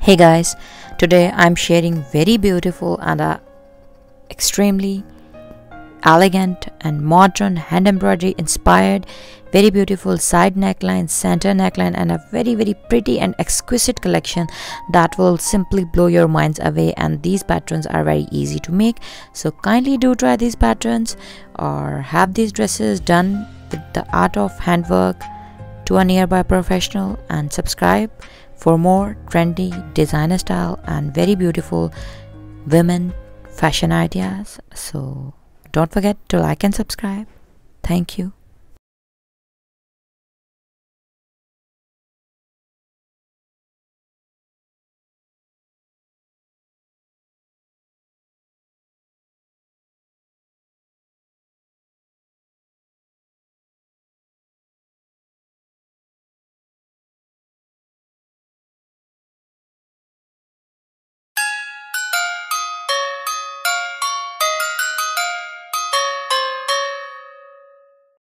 Hey guys, today I'm sharing very beautiful and extremely elegant and modern hand embroidery inspired very beautiful side neckline, center neckline and a very pretty and exquisite collection that will simply blow your minds away. And these patterns are very easy to make, so kindly do try these patterns or have these dresses done with the art of handwork to a nearby professional, and subscribe for more trendy designer style and very beautiful women fashion ideas. So don't forget to like and subscribe. Thank you.